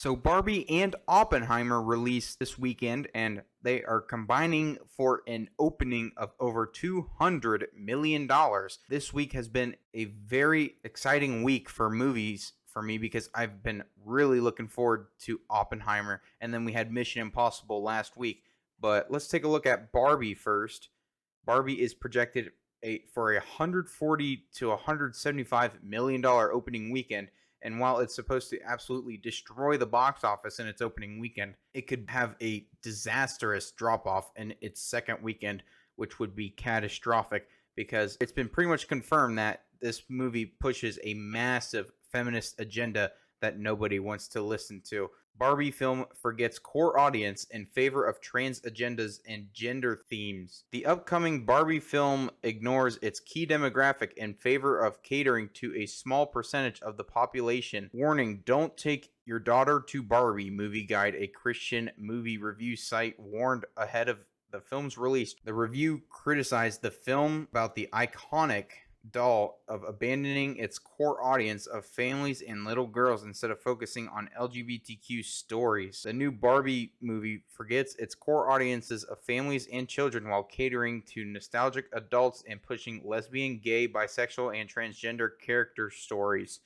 So Barbie and Oppenheimer released this weekend, and they are combining for an opening of over $200 million. This week has been a very exciting week for movies for me because I've been really looking forward to Oppenheimer, and then we had Mission Impossible last week. But let's take a look at Barbie first. Barbie is projected for a $140 to $175 million opening weekend. And while it's supposed to absolutely destroy the box office in its opening weekend, it could have a disastrous drop off in its second weekend, which would be catastrophic because it's been pretty much confirmed that this movie pushes a massive feminist agenda that nobody wants to listen to. Barbie film forgets core audience in favor of trans agendas and gender themes. The upcoming Barbie film ignores its key demographic in favor of catering to a small percentage of the population. Warning, don't take your daughter to Barbie, Movie Guide, a Christian movie review site, warned ahead of the film's release. The review criticized the film about the iconic doll of abandoning its core audience of families and little girls instead of focusing on LGBTQ stories. The new Barbie movie forgets its core audiences of families and children while catering to nostalgic adults and pushing lesbian, gay, bisexual, and transgender character stories.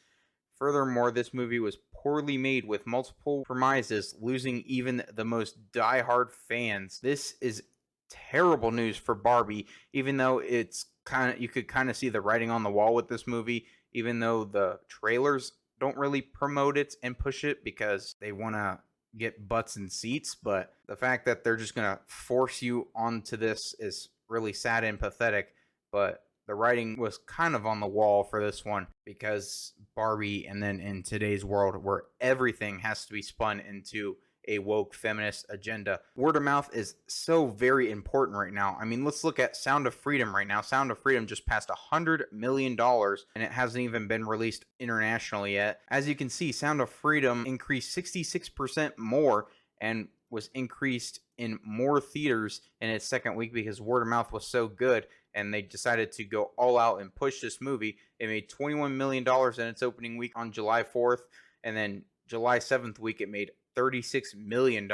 Furthermore, this movie was poorly made with multiple premises, losing even the most die-hard fans. This is terrible news for Barbie, even though you could kind of see the writing on the wall with this movie, even though the trailers don't really promote it and push it because they want to get butts in seats. But the fact that they're just going to force you onto this is really sad and pathetic. But the writing was kind of on the wall for this one because Barbie, and then in today's world where everything has to be spun into a woke feminist agenda, word of mouth is so very important right now. I mean, let's look at Sound of Freedom right now. Sound of Freedom just passed $100 million and it hasn't even been released internationally yet. As you can see, Sound of Freedom increased 66% more and was increased in more theaters in its second week because word of mouth was so good, and they decided to go all out and push this movie. It made $21 million in its opening week on July 4th, and then July 7th week it made $36 million,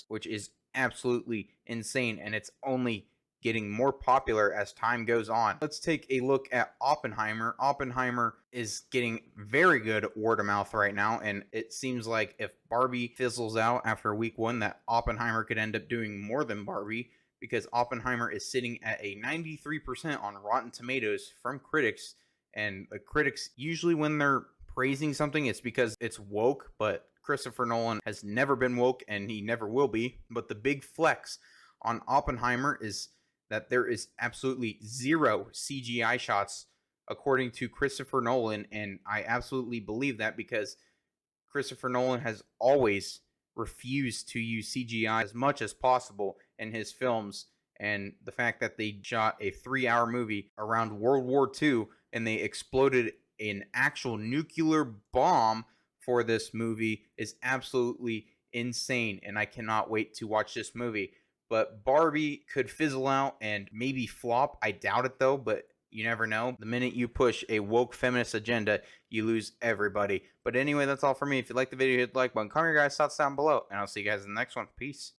which is absolutely insane, and it's only getting more popular as time goes on. Let's take a look at Oppenheimer. Oppenheimer is getting very good word of mouth right now, and it seems like if Barbie fizzles out after week one, that Oppenheimer could end up doing more than Barbie, because Oppenheimer is sitting at a 93% on Rotten Tomatoes from critics, and the critics usually, when they're praising something, it's because it's woke, but Christopher Nolan has never been woke and he never will be. But the big flex on Oppenheimer is that there is absolutely zero CGI shots according to Christopher Nolan, and I absolutely believe that because Christopher Nolan has always refused to use CGI as much as possible in his films. And the fact that they shot a 3-hour movie around World War II and they exploded an actual nuclear bomb for this movie is absolutely insane, and I cannot wait to watch this movie. But Barbie could fizzle out and maybe flop. I doubt it though, but you never know. The minute you push a woke feminist agenda, you lose everybody. But anyway, that's all for me. If you like the video, hit the like button. Comment your guys' thoughts down below, and I'll see you guys in the next one. Peace.